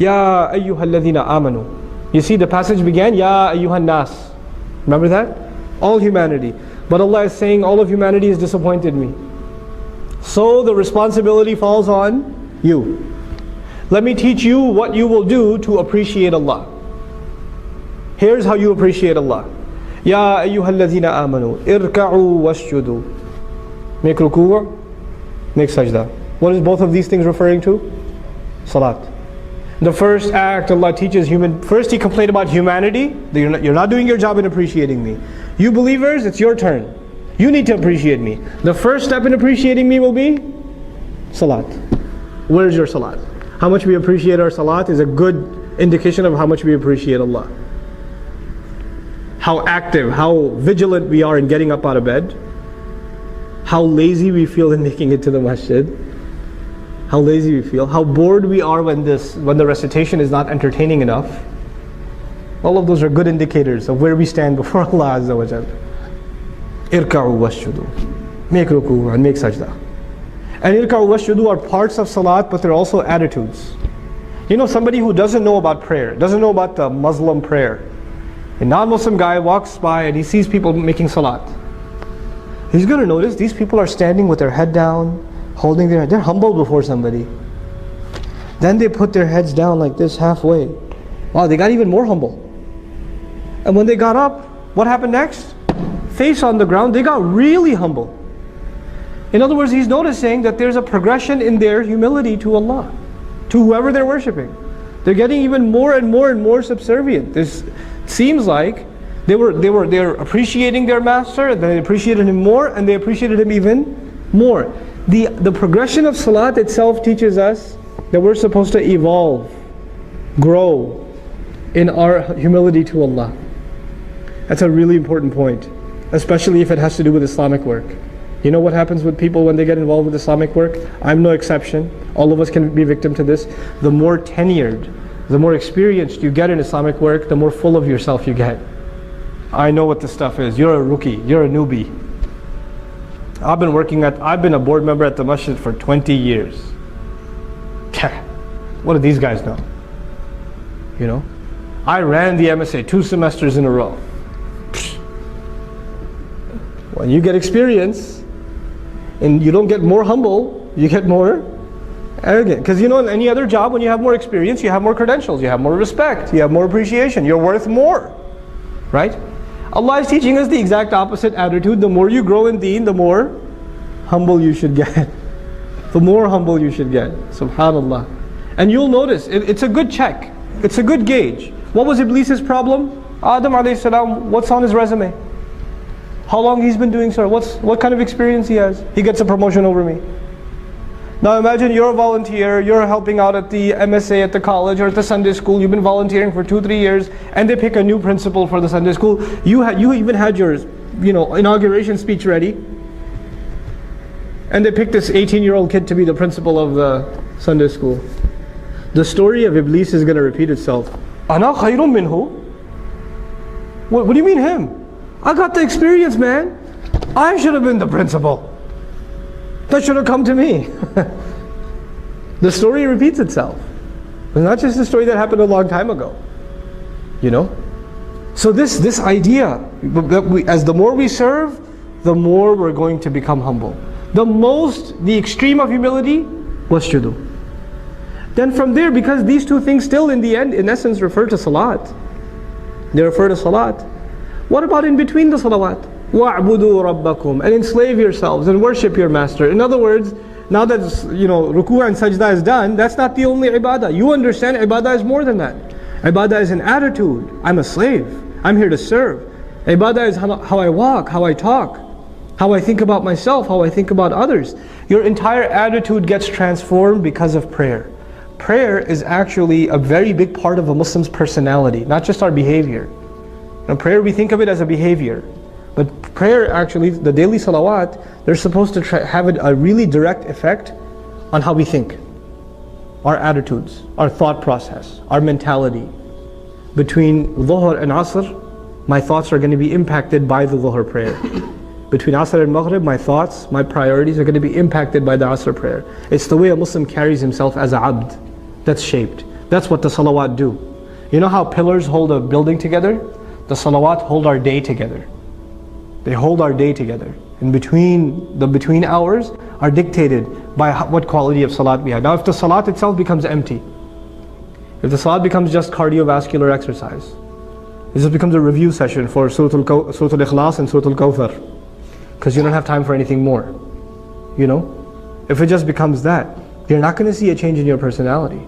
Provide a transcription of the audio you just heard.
Ya ayyuhalladhina amanu. You see the passage began, Ya ayyuhan nas. Remember that? All humanity. But Allah is saying all of humanity has disappointed me. So the responsibility falls on you. Let me teach you what you will do to appreciate Allah. Here's how you appreciate Allah. Ya ayyuhalladhina amanu, irka'u wasjudu. Make ruku', make sajda. What is both of these things referring to? Salat. The first act Allah teaches first He complained about humanity. You're not doing your job in appreciating me. You believers, it's your turn. You need to appreciate me. The first step in appreciating me will be salat. Where's your salat? How much we appreciate our salat is a good indication of how much we appreciate Allah. How active, how vigilant we are in getting up out of bed. How lazy we feel in making it to the masjid. How lazy we feel. How bored we are when the recitation is not entertaining enough. All of those are good indicators of where we stand before Allah Azza wa Jalla. Irka'u wasjudu. Make ruku' and make sajda. And irka'u wasjudu are parts of salat, but they're also attitudes. You know, somebody who doesn't know about prayer, doesn't know about the Muslim prayer. A non-Muslim guy walks by and he sees people making salat. He's going to notice these people are standing with their head down, holding their head. They're humble before somebody. Then they put their heads down like this halfway. Wow, they got even more humble. And when they got up, what happened next? Face on the ground, they got really humble. In other words, he's noticing that there's a progression in their humility to Allah, to whoever they're worshipping. They're getting even more and more and more subservient. This seems like they're appreciating their master, and they appreciated him more, and they appreciated him even more. The progression of salat itself teaches us that we're supposed to evolve, grow in our humility to Allah. That's a really important point, especially if it has to do with Islamic work. You know what happens with people when they get involved with Islamic work? I'm no exception. All of us can be victim to this. The more tenured, the more experienced you get in Islamic work, the more full of yourself you get. I know what this stuff is. You're a rookie. You're a newbie. I've been a board member at the masjid for 20 years. What do these guys know? You know? I ran the MSA 2 semesters in a row. When you get experience, and you don't get more humble, you get more arrogant. Because you know, in any other job, when you have more experience, you have more credentials, you have more respect, you have more appreciation, you're worth more. Right? Allah is teaching us the exact opposite attitude. The more you grow in deen, the more humble you should get. The more humble you should get. Subhanallah. And you'll notice, it's a good check. It's a good gauge. What was Iblis's problem? Adam alayhi salam, what's on his resume? How long he's been doing so? What kind of experience he has? He gets a promotion over me. Now imagine you're a volunteer, you're helping out at the MSA at the college or at the Sunday school, you've been volunteering for 2-3 years, and they pick a new principal for the Sunday school. You even had your inauguration speech ready, and they pick this 18-year-old kid to be the principal of the Sunday school. The story of Iblis is going to repeat itself. Ana khayrun minhu. What do you mean him? I got the experience, man. I should have been the principal. That should have come to me. The story repeats itself. It's not just a story that happened a long time ago. You know? So this idea that as the more we serve, the more we're going to become humble. The extreme of humility was shudu. Then from there, because these two things still in the end, in essence, refer to salat. They refer to salat. What about in between the salawat? وَاعْبُدُوا رَبَّكُمْ, and enslave yourselves and worship your master. In other words, now that ruku' and sajda is done, that's not the only ibadah. You understand ibadah is more than that. Ibadah is an attitude. I'm a slave. I'm here to serve. Ibadah is how I walk, how I talk, how I think about myself, how I think about others. Your entire attitude gets transformed because of prayer. Prayer is actually a very big part of a Muslim's personality, not just our behavior. Now, prayer, we think of it as a behavior. But prayer actually, the daily salawat, they're supposed to have a really direct effect on how we think. Our attitudes, our thought process, our mentality. Between Dhuhr and Asr, my thoughts are going to be impacted by the Dhuhr prayer. Between Asr and Maghrib, my thoughts, my priorities are going to be impacted by the Asr prayer. It's the way a Muslim carries himself as a abd. That's shaped. That's what the salawat do. You know how pillars hold a building together? The salawat hold our day together. They hold our day together. In between, the between hours are dictated by what quality of salat we have. Now if the salat itself becomes empty, if the salat becomes just cardiovascular exercise, it just becomes a review session for Surah Al-Ikhlas and Surah Al-Kawthar, because you don't have time for anything more. You know? If it just becomes that, you're not going to see a change in your personality.